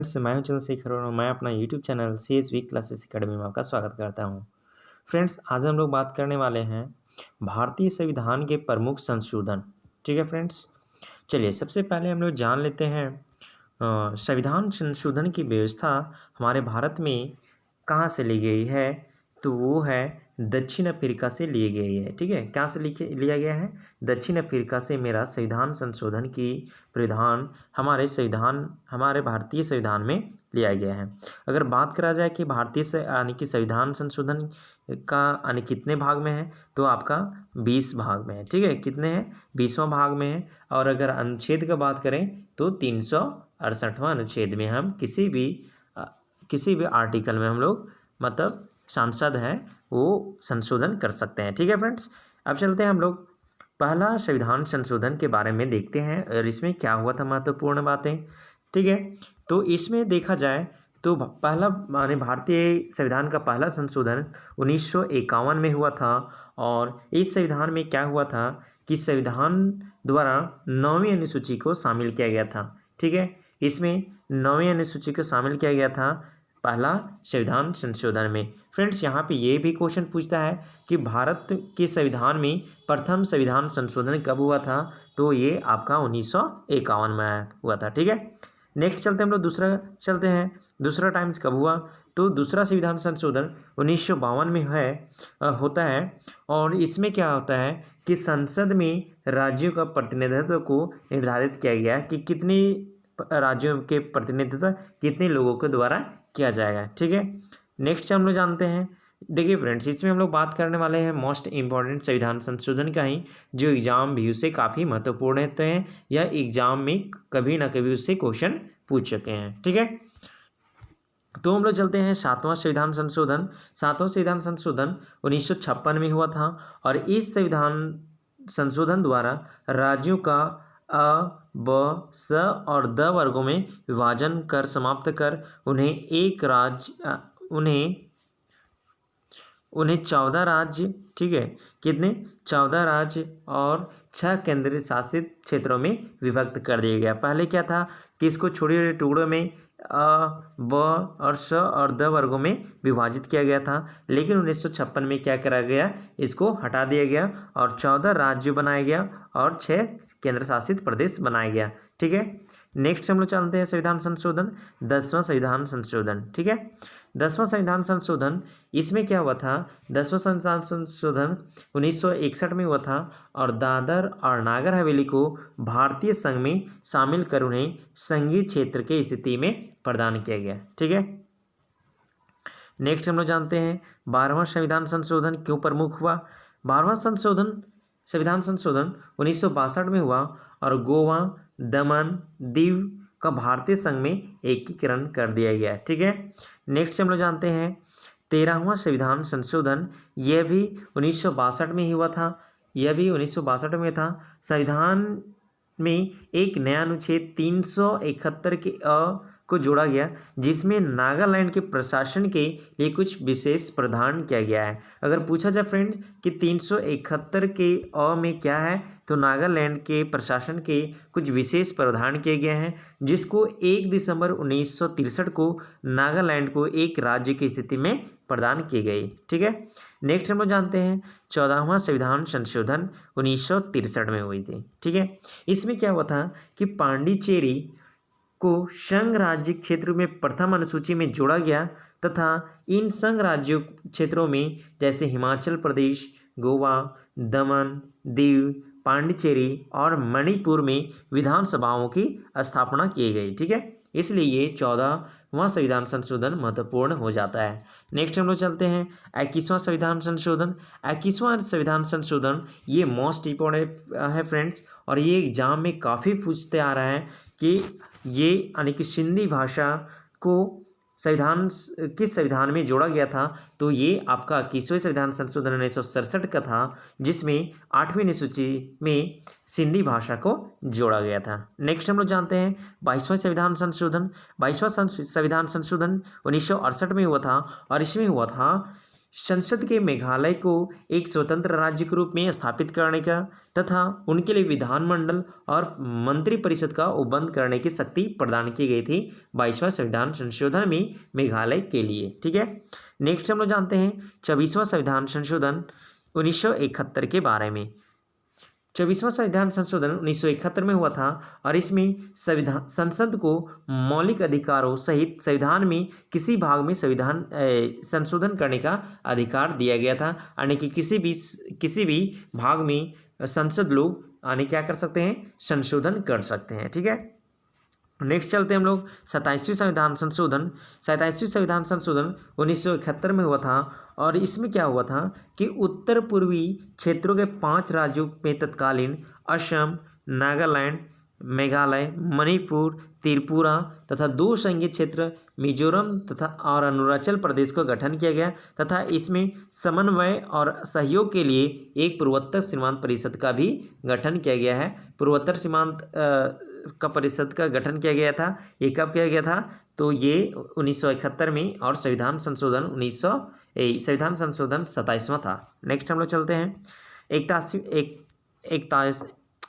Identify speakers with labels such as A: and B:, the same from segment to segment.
A: मैं हूं चंद्रशेखर और मैं अपना YouTube channel CSV classes academy में आपका स्वागत करता हूं। फ्रेंड्स, आज हम लोग बात करने वाले हैं भारतीय संविधान के प्रमुख संशोधन। ठीक है फ्रेंड्स, चलिए सबसे पहले हम लोग जान लेते हैं संविधान संशोधन की व्यवस्था हमारे भारत में कहाँ से ली गई है। तो वो है दक्षिण अफ्रीका से ली गई है। ठीक है, कहाँ से लिया गया है? दक्षिण अफ्रीका से मेरा संविधान संशोधन की प्रावधान हमारे भारतीय संविधान में लिया गया है। अगर बात करा जाए कि भारतीय से यानी कि संविधान संशोधन का यानी कितने भाग में है, तो आपका 20 भाग में है। ठीक है, कितने हैं? 20वां भाग में है। और अगर अनुच्छेद का बात करें तो 368वां अनुच्छेद में हम किसी भी आर्टिकल में हम लोग मतलब सांसद है वो संशोधन कर सकते हैं। ठीक है फ्रेंड्स, अब चलते हैं हम लोग पहला संविधान संशोधन के बारे में देखते हैं और इसमें क्या हुआ था, महत्वपूर्ण बातें। ठीक है, तो इसमें देखा जाए तो पहला माने भारतीय संविधान का पहला संशोधन 1951 में हुआ था। और इस संविधान में क्या हुआ था कि संविधान द्वारा 9वीं अनुसूची को शामिल किया गया था। ठीक है, इसमें 9वीं अनुसूची को शामिल किया गया था पहला संविधान संशोधन में। फ्रेंड्स, यहाँ पे ये भी क्वेश्चन पूछता है कि भारत के संविधान में प्रथम संविधान संशोधन कब हुआ था? तो ये आपका 1951 में हुआ था। ठीक है, नेक्स्ट चलते हम लोग दूसरा टाइम्स कब हुआ? तो दूसरा संविधान संशोधन 1952 में होता है। और इसमें क्या होता है कि संसद में राज्यों का प्रतिनिधित्व को निर्धारित किया गया कि कितने राज्यों के प्रतिनिधित्व कितने लोगों के द्वारा किया जाएगा। ठीक है, नेक्स्ट हम लोग जानते हैं। देखिए फ्रेंड्स, इसमें हम लोग बात करने वाले हैं मोस्ट इम्पॉर्टेंट संविधान संशोधन का ही, जो एग्जाम व्यू से काफ़ी महत्वपूर्ण होते हैं या एग्जाम में कभी ना कभी उससे क्वेश्चन पूछ चुके हैं। ठीक है, तो हम लोग चलते हैं सातवां संविधान संशोधन 1956 में हुआ था। और इस संविधान संशोधन द्वारा राज्यों का अ, ब, स और द वर्गों में विभाजन कर समाप्त कर उन्हें 14 राज्य, ठीक है, कितने? 14 राज्य और 6 केंद्र शासित क्षेत्रों में विभक्त कर दिया गया। पहले क्या था कि इसको छोटे छोटे टुकड़ों में ब और स और द वर्गों में विभाजित किया गया था। लेकिन 1956 में क्या करा गया? इसको हटा दिया गया और 14 राज्य बनाया गया और 6 केंद्र शासित प्रदेश बनाया गया। ठीक है, नेक्स्ट हम लोग जानते हैं संविधान संशोधन 10वां संविधान संशोधन। ठीक है, 10वां संविधान संशोधन, इसमें क्या हुआ था? 10वां संविधान संशोधन 1961 में हुआ था और दादर और नागर हवेली को भारतीय संघ में शामिल कर उन्हें संघीय क्षेत्र की स्थिति में प्रदान किया गया। ठीक है, नेक्स्ट हम लोग जानते हैं 12वां संविधान संशोधन क्यों प्रमुख हुआ। 12वां संविधान संशोधन 1962 में हुआ और गोवा, दमन, दीव का भारतीय संघ में एकीकरण कर दिया गया। ठीक है, नेक्स्ट हम लोग जानते हैं 13वां संविधान संशोधन, यह भी 1962 में ही हुआ था। संविधान में एक नया अनुच्छेद 371 के को जोड़ा गया, जिसमें नागालैंड के प्रशासन के लिए कुछ विशेष प्रावधान किया गया है। अगर पूछा जाए फ्रेंड कि 371 के में क्या है, तो नागालैंड के प्रशासन के कुछ विशेष प्रावधान किए गए हैं, जिसको 1 दिसंबर 1963 को नागालैंड को एक राज्य की स्थिति में प्रदान की गई। ठीक है, नेक्स्ट हम लोग जानते हैं 14वां संविधान संशोधन 1963 में हुई थी। ठीक है, इसमें क्या हुआ था कि पांडिचेरी को संघ राज्य क्षेत्र में प्रथम अनुसूची में जोड़ा गया तथा इन संघ राज्यों क्षेत्रों में जैसे हिमाचल प्रदेश, गोवा, दमन, दीव, पांडिचेरी और मणिपुर में विधानसभाओं की स्थापना की गई। ठीक है, इसलिए ये 14वां संविधान संशोधन महत्वपूर्ण हो जाता है। नेक्स्ट हम लोग चलते हैं 21वां संविधान संशोधन। 21वां संविधान संशोधन ये मोस्ट इम्पोर्टेंट है फ्रेंड्स, और ये एग्जाम में काफ़ी पूछते आ रहा है कि ये यानी कि सिंधी भाषा को किस संविधान में जोड़ा गया था। तो ये आपका 21वें संविधान संशोधन 1967 का था, जिसमें 8वीं अनुसूची में सिंधी भाषा को जोड़ा गया था। नेक्स्ट हम लोग जानते हैं 22वां संविधान संशोधन। 22वां संविधान संशोधन 1968 में हुआ था और इसमें हुआ था संसद के मेघालय को एक स्वतंत्र राज्य के रूप में स्थापित करने का तथा उनके लिए विधानमंडल और मंत्रिपरिषद का उपबंध करने की शक्ति प्रदान की गई थी 22वां संविधान संशोधन में मेघालय के लिए। ठीक है, नेक्स्ट हम लोग जानते हैं 24वां संविधान संशोधन 1971 के बारे में। 24वां संविधान संशोधन 1971 में हुआ था और इसमें संविधान संसद को मौलिक अधिकारों सहित संविधान में किसी भाग में संविधान संशोधन करने का अधिकार दिया गया था, यानी कि किसी भी भाग में संसद लोग यानी क्या कर सकते हैं, संशोधन कर सकते हैं। ठीक है, नेक्स्ट चलते हैं हम लोग 27वीं संविधान संशोधन। 27वीं संविधान संशोधन 1971 में हुआ था और इसमें क्या हुआ था कि उत्तर पूर्वी क्षेत्रों के 5 राज्यों में तत्कालीन असम, नागालैंड, मेघालय, मणिपुर, त्रिपुरा तथा 2 संघीय क्षेत्र मिजोरम तथा और अरुणाचल प्रदेश का गठन किया गया तथा इसमें समन्वय और सहयोग के लिए एक पूर्वोत्तर सीमांत परिषद का भी गठन किया गया है। पूर्वोत्तर सीमांत का परिषद का गठन किया गया था। ये कब किया गया था, तो ये 1971 में और संविधान संशोधन 27वां था। नेक्स्ट हम लोग चलते हैं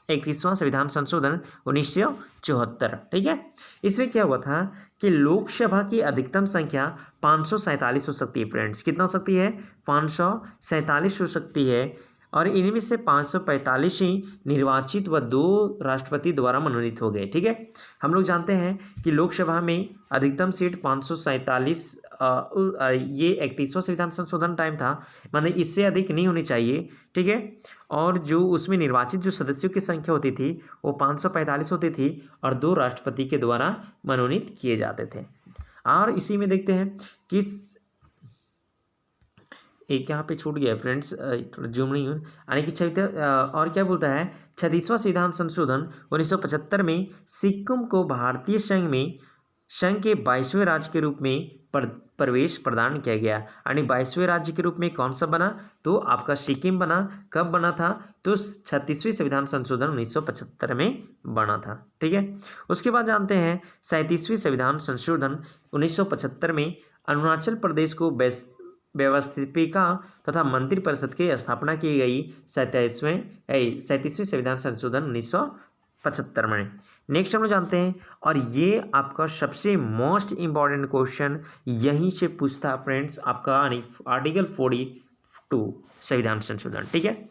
A: 31वां संविधान संशोधन 1974। ठीक है, इसमें क्या हुआ था कि लोकसभा की अधिकतम संख्या 547 हो सकती है। फ्रेंड्स, कितना हो सकती है, 547 हो सकती है और इनमें से 545 ही निर्वाचित व 2 राष्ट्रपति द्वारा मनोनीत हो गए। ठीक है, हम लोग जानते हैं कि लोकसभा में अधिकतम सीट 547 ये 31वां संविधान संशोधन टाइम था, माने इससे अधिक नहीं होनी चाहिए। ठीक है, और जो उसमें निर्वाचित जो सदस्यों की संख्या होती थी वो 545 होती थी और 2 राष्ट्रपति के द्वारा मनोनीत किए जाते थे। और इसी में देखते हैं कि एक यहाँ पे छूट गया फ्रेंड्स, थोड़ा जूम नहीं हो, यानी कि और क्या बोलता है 36वां संविधान संशोधन 1975 में सिक्किम को भारतीय संघ के 22वें राज्य के रूप में प्रवेश प्रदान किया गया। यानी 22वें राज्य के रूप में कौन सा बना, तो आपका सिक्किम बना। कब बना था, तो 36वें संविधान संशोधन 1975 में बना था। ठीक है, उसके बाद जानते हैं 37वें संविधान संशोधन 1975 में अरुणाचल प्रदेश को व्यवस्थापिका तथा मंत्रिपरिषद की स्थापना की गई। 37वें संविधान संशोधन 1975 में। नेक्स्ट हम लोग जानते हैं और ये आपका सबसे मोस्ट इम्पॉर्टेंट क्वेश्चन यहीं से पूछता है फ्रेंड्स, आपका आर्टिकल 42 संविधान संशोधन। ठीक है,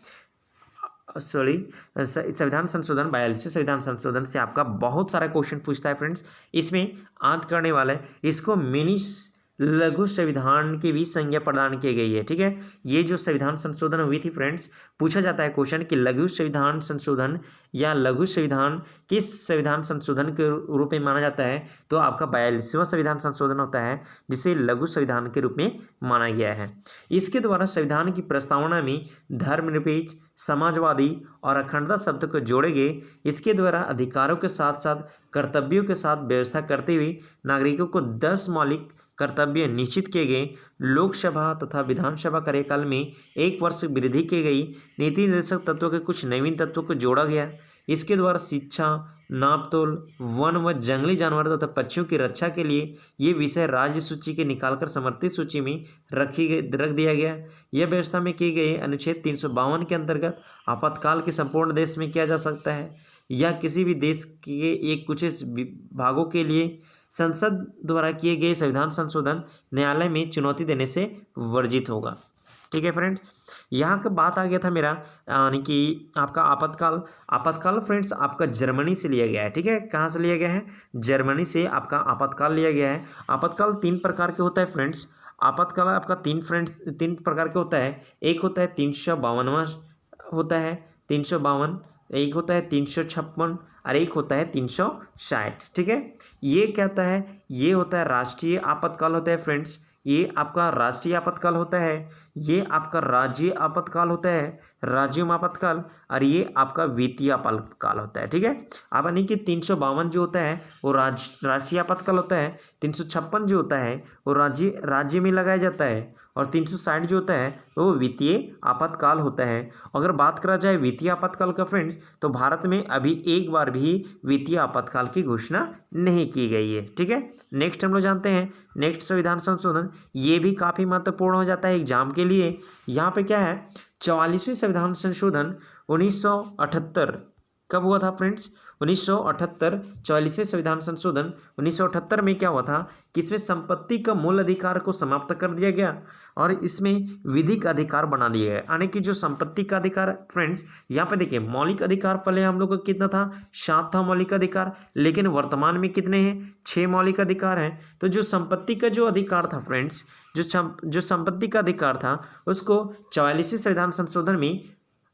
A: सॉरी संविधान संशोधन 42वें संविधान संशोधन से आपका बहुत सारा क्वेश्चन पूछता है फ्रेंड्स। इसमें आंत करने वाला है, इसको मिनी लघु संविधान की भी संज्ञा प्रदान की गई है। ठीक है, ये जो संविधान संशोधन हुई थी फ्रेंड्स, पूछा जाता है क्वेश्चन कि लघु संविधान संशोधन या लघु संविधान किस संविधान संशोधन के रूप में माना जाता है, तो आपका 42वां संविधान संशोधन होता है जिसे लघु संविधान के रूप में माना गया है। इसके द्वारा संविधान की प्रस्तावना में धर्मनिरपेक्ष, समाजवादी और अखंडता शब्द को जोड़े गए। इसके द्वारा अधिकारों के साथ साथ कर्तव्यों के साथ व्यवस्था करते हुए नागरिकों को 10 मौलिक कर्तव्य निश्चित किए गए। लोकसभा तथा विधानसभा कार्यकाल में 1 वर्ष वृद्धि की गई। नीति निर्देशक तत्वों के कुछ नवीन तत्वों को जोड़ा गया। इसके द्वारा शिक्षा, नापतोल, वन व जंगली जानवरों तथा पक्षियों की रक्षा के लिए ये विषय राज्य सूची के निकालकर समर्थित सूची में रख दिया गया। यह व्यवस्था में किए गए अनुच्छेद 352 के अंतर्गत आपातकाल के संपूर्ण देश में किया जा सकता है या किसी भी देश के एक कुछ भागों के लिए संसद द्वारा किए गए संविधान संशोधन न्यायालय में चुनौती देने से वर्जित होगा। ठीक है फ्रेंड्स, यहाँ का बात आ गया था मेरा, यानी कि आपका आपातकाल फ्रेंड्स आपका जर्मनी से लिया गया है। ठीक है, कहाँ से लिया गया है, जर्मनी से आपका आपातकाल लिया गया है। आपातकाल 3 प्रकार के होता है फ्रेंड्स। आपातकाल आपका 3 प्रकार के होता है। एक होता है 352वां होता है 352, एक होता है 356 और एक होता है 360। ठीक है, ये क्या होता है, ये होता है राष्ट्रीय आपातकाल होता है फ्रेंड्स। ये आपका राष्ट्रीय आपातकाल होता है, ये आपका राज्य आपातकाल होता है, राज्य आपातकाल, और ये आपका वित्तीय आपातकाल होता है। ठीक है, अब यानी कि 352 जो होता है वो राष्ट्रीय आपातकाल होता है, 356 जो होता है वो राज्य में लगाया जाता है, और 360 जो होता है वो वित्तीय आपातकाल होता है। अगर बात करा जाए वित्तीय आपातकाल का फ्रेंड्स, तो भारत में अभी एक बार भी वित्तीय आपातकाल की घोषणा नहीं की गई है। ठीक है, नेक्स्ट हम लोग जानते हैं नेक्स्ट संविधान संशोधन, ये भी काफ़ी महत्वपूर्ण हो जाता है एग्जाम के लिए। यहाँ पे क्या है, 44वें संविधान संशोधन 1978 कब हुआ था फ्रेंड्स, 1978 44वें संविधान संशोधन 1978 में क्या हुआ था कि इसमें संपत्ति का मूल अधिकार को समाप्त कर दिया गया और इसमें विधिक अधिकार बना दिया गया। यानी कि जो संपत्ति का अधिकार फ्रेंड्स, यहाँ पे देखिए मौलिक अधिकार पहले हम लोग को कितना था, 7 था मौलिक अधिकार, लेकिन वर्तमान में कितने हैं, 6 मौलिक अधिकार हैं। तो जो संपत्ति का जो अधिकार था फ्रेंड्स, जो संपत्ति का अधिकार था उसको 44वें संविधान संशोधन में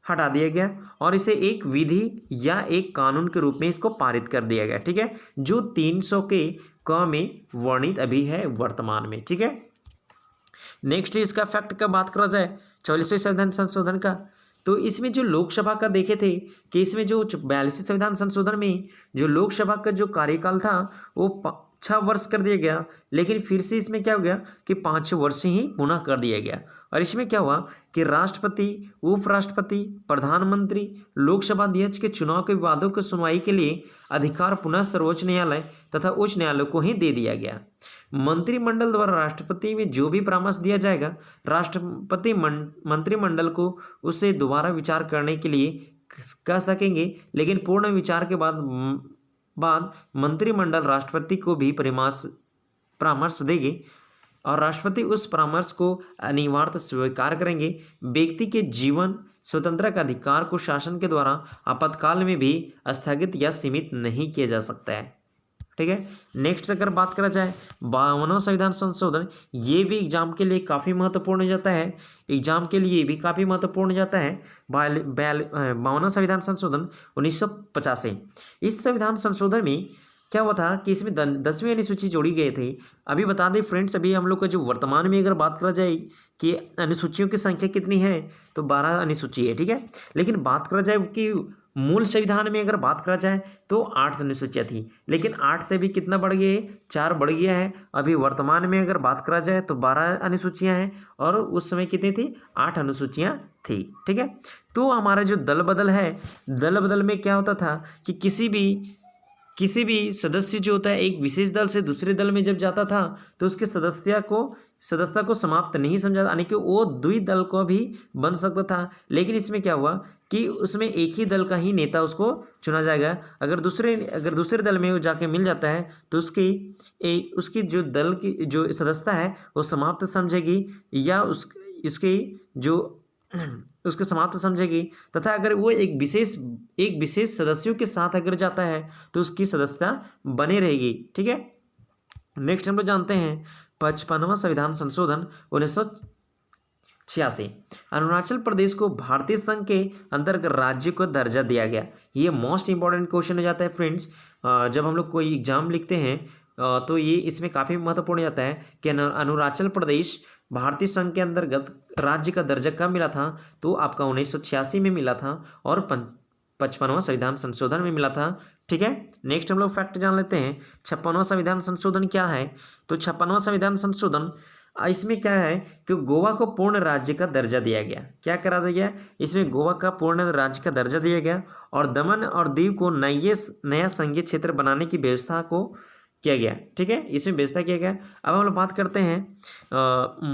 A: हटा दिया गया और इसे एक विधि या एक कानून के रूप में इसको पारित कर दिया गया। ठीक है, जो 300 के क में वर्णित अभी है वर्तमान में। ठीक है, नेक्स्ट इसका फैक्ट का बात करा जाए 44वें संविधान संशोधन का, तो इसमें जो लोकसभा का देखे थे कि इसमें जो 42वें संविधान संशोधन में जो लोकसभा का जो कार्यकाल था वो 6 वर्ष कर दिया गया, लेकिन फिर से इसमें क्या हो गया कि 5 वर्ष ही पुनः कर दिया गया। और इसमें क्या हुआ कि राष्ट्रपति, उपराष्ट्रपति, प्रधानमंत्री, लोकसभा अध्यक्ष के चुनाव के विवादों की सुनवाई के लिए अधिकार पुनः सर्वोच्च न्यायालय तथा उच्च न्यायालय को ही दे दिया गया। मंत्रिमंडल द्वारा राष्ट्रपति में जो भी परामर्श दिया जाएगा, राष्ट्रपति मंत्रिमंडल को उसे दोबारा विचार करने के लिए कह सकेंगे, लेकिन पूर्ण विचार के बाद मंत्रिमंडल राष्ट्रपति को भी परामर्श देगी और राष्ट्रपति उस परामर्श को अनिवार्य स्वीकार करेंगे। व्यक्ति के जीवन स्वतंत्रता का अधिकार को शासन के द्वारा आपातकाल में भी स्थगित या सीमित नहीं किया जा सकता है। ठीक है, नेक्स्ट अगर बात करा जाए 52वां संविधान संशोधन, ये भी एग्जाम के लिए काफ़ी महत्वपूर्ण हो जाता है। एग्जाम के लिए भी काफ़ी महत्वपूर्ण हो जाता है 52वां संविधान संशोधन 1985। इस संविधान संशोधन में क्या हुआ था कि इसमें 10वीं अनुसूची जोड़ी गई थी। अभी बता दें फ्रेंड्स, अभी हम लोग का जो वर्तमान में अगर बात करा जाए कि अनुसूचियों की संख्या कितनी है, तो 12 अनुसूची है। ठीक है, लेकिन बात करा जाए कि मूल संविधान में अगर बात करा जाए तो 8 अनुसूचियाँ थी, लेकिन 8 से भी कितना बढ़ गया है, 4 बढ़ गया है। अभी वर्तमान में अगर बात करा जाए तो 12 अनुसूचियाँ हैं और उस समय कितनी थी, 8 अनुसूचियाँ थी। ठीक है, तो हमारा जो दल बदल है, दल बदल में क्या होता था कि किसी भी सदस्य जो होता है एक विशेष दल से दूसरे दल में जब जाता था तो उसके सदस्यता को समाप्त नहीं समझा, यानी कि वो द्वि दल को भी बन सकता था। लेकिन इसमें क्या हुआ कि उसमें एक ही दल का ही नेता उसको चुना जाएगा। अगर दूसरे दल में वो जाके मिल जाता है तो उसकी जो दल की जो सदस्यता है वो समाप्त समझेगी या उसके समाप्त समझेगी, तथा अगर वो एक विशेष सदस्यों के साथ अगर जाता है तो उसकी सदस्यता बने रहेगी। ठीक है, नेक्स्ट हम लोग जानते हैं 55वां संविधान संशोधन 1986। अरुणाचल प्रदेश को भारतीय संघ के अंतर्गत राज्य को दर्जा दिया गया। ये मोस्ट इंपॉर्टेंट क्वेश्चन हो जाता है फ्रेंड्स, जब हम लोग कोई एग्जाम लिखते हैं तो ये इसमें काफ़ी महत्वपूर्ण जाता है कि अरुणाचल प्रदेश भारतीय संघ के अंतर्गत राज्य का दर्जा कब मिला था, तो आपका 1986 में मिला था और 55वां संविधान संशोधन में मिला था। ठीक है, नेक्स्ट हम लोग फैक्ट जान लेते हैं 56वां संविधान संशोधन क्या है। तो 56वां संविधान संशोधन इसमें क्या है कि गोवा को पूर्ण राज्य का दर्जा दिया गया। क्या करा दिया गया, इसमें गोवा का पूर्ण राज्य का दर्जा दिया गया और दमन और दीव को नया संघीय क्षेत्र बनाने की व्यवस्था को किया गया। ठीक है, इसमें व्यवस्था किया गया। अब हम लोग बात करते हैं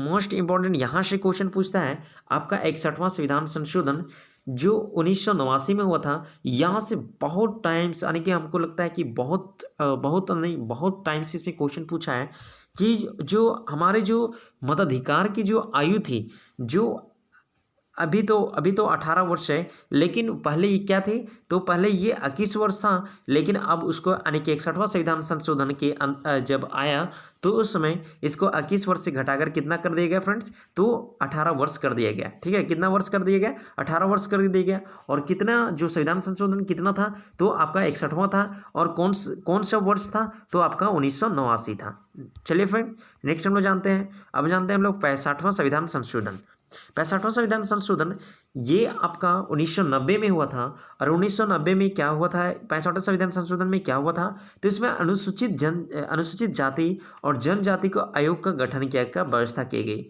A: मोस्ट इंपॉर्टेंट, यहाँ से क्वेश्चन पूछता है आपका 61वां संविधान संशोधन जो 1989 में हुआ था। यहाँ से बहुत टाइम्स, यानी कि हमको लगता है कि बहुत टाइम से इसमें क्वेश्चन पूछा है कि जो हमारे जो मताधिकार की जो आयु थी, जो अभी तो 18 वर्ष है, लेकिन पहले ये क्या थे, तो पहले ये 21 वर्ष था, लेकिन अब उसको यानी कि 61वां संविधान संशोधन के जब आया तो उस समय इसको 21 वर्ष से घटाकर कितना कर दिया गया फ्रेंड्स, तो 18 वर्ष कर दिया गया। ठीक है, कितना वर्ष कर दिया गया, 18 वर्ष कर दिया गया। और कितना जो संविधान संशोधन कितना था, तो आपका 61वां था। और कौन सा वर्ष था, तो आपका 1989 था। चलिए फ्रेंड, नेक्स्ट हम लोग जानते हैं, अब जानते हैं हम लोग 65वां संविधान संशोधन। 65वां संविधान संशोधन ये आपका 1990 में हुआ था। और 1990 में क्या हुआ था, 65वां संविधान संशोधन में क्या हुआ था, तो इसमें अनुसूचित जाति और जनजाति को आयोग का गठन किया का व्यवस्था की गई।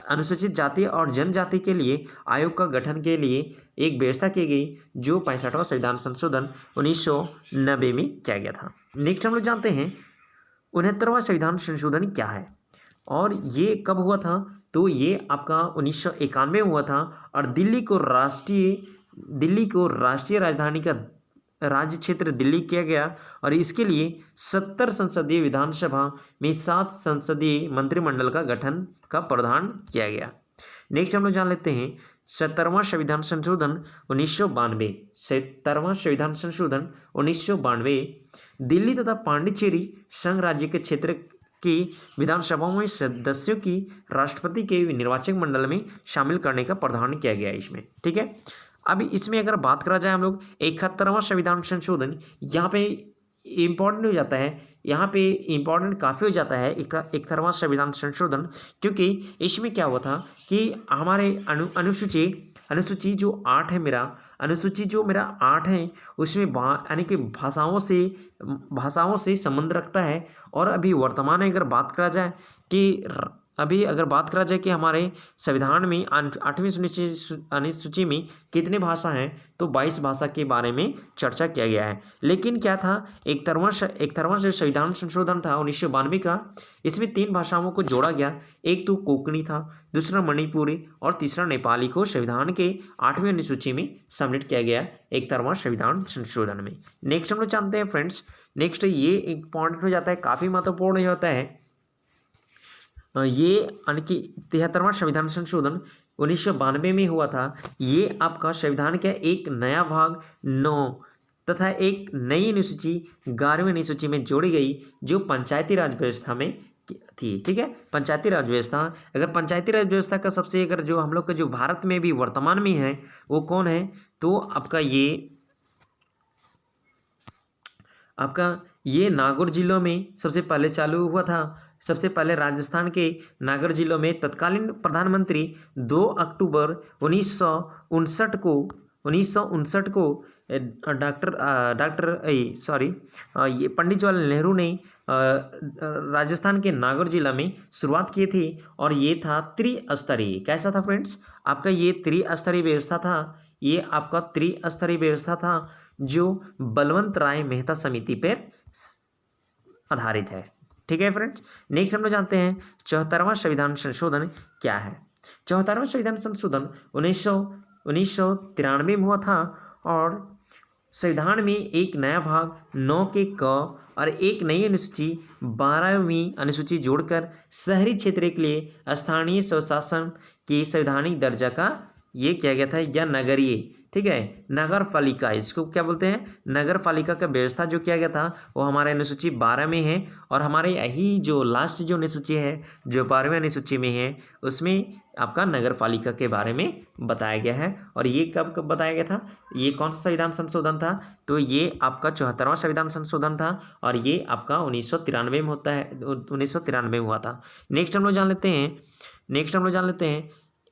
A: अनुसूचित जाति और जनजाति के लिए आयोग का गठन के लिए एक व्यवस्था की गई, जो 65वां संविधान संशोधन 1990 में किया गया था। नेक्स्ट हम लोग जानते हैं 69वां संविधान संशोधन क्या है और ये कब हुआ था, तो ये आपका 1991 में हुआ था। और दिल्ली को राष्ट्रीय राजधानी का राज्य क्षेत्र दिल्ली किया गया और इसके लिए 70 संसदीय विधानसभा में 7 संसदीय मंत्रिमंडल का गठन का प्रावधान किया गया। नेक्स्ट हम लोग जान लेते हैं 70वां संविधान संशोधन 1992। 70वां संविधान संशोधन 1992 दिल्ली तथा पांडिचेरी संघ राज्य के क्षेत्र की विधानसभाओं में सदस्यों की राष्ट्रपति के निर्वाचक मंडल में शामिल करने का प्रावधान किया गया है इसमें। ठीक है, अब इसमें अगर बात करा जाए हम लोग 71वां संविधान संशोधन, यहाँ पे इम्पोर्टेंट हो जाता है, यहाँ पे इम्पोर्टेंट काफ़ी हो जाता है 71वां संविधान संशोधन, क्योंकि इसमें क्या हुआ था कि हमारे अनुसूची जो 8 है मेरा, अनुसूची जो मेरा 8 है उसमें यानी कि भाषाओं से संबंध रखता है। और अभी वर्तमान में अगर बात करा जाए कि हमारे संविधान में 8वीं अनुसूची में कितने भाषा हैं, तो 22 भाषा के बारे में चर्चा किया गया है। लेकिन क्या था, 71वां जो संविधान संशोधन था 1992 का, इसमें 3 भाषाओं को जोड़ा गया। एक तो कोंकणी था, दूसरा मणिपुरी और तीसरा नेपाली को संविधान के 8वीं अनुसूची में सम्मिलित किया गया 71वां संविधान संशोधन में। नेक्स्ट हम लोग जानते हैं फ्रेंड्स, नेक्स्ट ये इम्पॉर्टेंट हो जाता है, काफ़ी महत्वपूर्ण होता है, ये यानी कि 73वां संविधान संशोधन 1992 में हुआ था। ये आपका संविधान का एक नया भाग 9 तथा एक नई अनुसूची 11वीं अनुसूची में जोड़ी गई, जो पंचायती राज व्यवस्था में थी। ठीक है, पंचायती राज व्यवस्था, अगर पंचायती राज व्यवस्था का सबसे अगर जो हम लोग का जो भारत में भी वर्तमान में है वो कौन है, तो आपका ये नागौर जिलों में सबसे पहले चालू हुआ था। सबसे पहले राजस्थान के नागौर जिलों में तत्कालीन प्रधानमंत्री 2 अक्टूबर 1959 को ये पंडित जवाहरलाल नेहरू ने राजस्थान के नागौर जिला में शुरुआत की थी। और ये था त्रिस्तरीय, कैसा था फ्रेंड्स, आपका ये त्रिस्तरीय व्यवस्था था। ये आपका त्रिस्तरीय व्यवस्था था जो बलवंत राय मेहता समिति पर आधारित है। ठीक है फ्रेंड्स, नेक्स्ट हम लोग जानते हैं 74वां संविधान संशोधन क्या है। 74वां संविधान संशोधन 1993 में हुआ था और संविधान में एक नया भाग 9 के क और एक नई अनुसूची 12वीं अनुसूची जोड़कर शहरी क्षेत्र के लिए स्थानीय स्वशासन के संवैधानिक दर्जा का ये किया गया था, या नगरीय, ठीक है, नगर पालिका, इसको क्या बोलते हैं, नगर पालिका का व्यवस्था जो किया गया था वो हमारे अनुसूची 12 में है। और हमारे यही जो लास्ट जो अनुसूची है जो 12वीं अनुसूची में है उसमें आपका नगर पालिका के बारे में बताया गया है। और ये कब कब बताया गया था, ये कौन सा संविधान संशोधन था, तो ये आपका 74वां संविधान संशोधन था और ये आपका 1993 में होता है, 1993 में हुआ था। नेक्स्ट हम लोग जान लेते हैं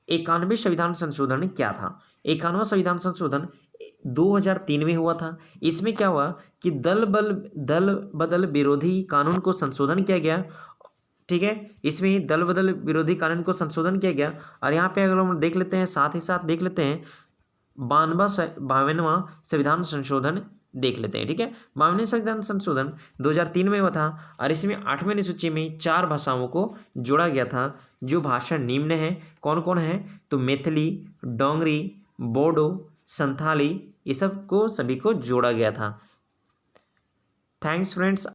A: 91वें संविधान संशोधन क्या था। 91वां संविधान संशोधन 2003 में हुआ था। इसमें क्या हुआ कि दल बदल विरोधी कानून को संशोधन किया गया। ठीक है, इसमें दल बदल विरोधी कानून को संशोधन किया गया। और यहाँ पे अगर हम देख लेते हैं, साथ ही साथ देख लेते हैं 52वां संविधान संशोधन देख लेते हैं। ठीक है, 52वें संविधान संशोधन 2003 में हुआ था और इसमें 8वीं अनुसूची में 4 भाषाओं को जोड़ा गया था। जो भाषा निम्न है, कौन कौन है, तो मैथिली, डोंगरी, बोडो, संथाली, ये सब को सभी को जोड़ा गया था। Thanks friends.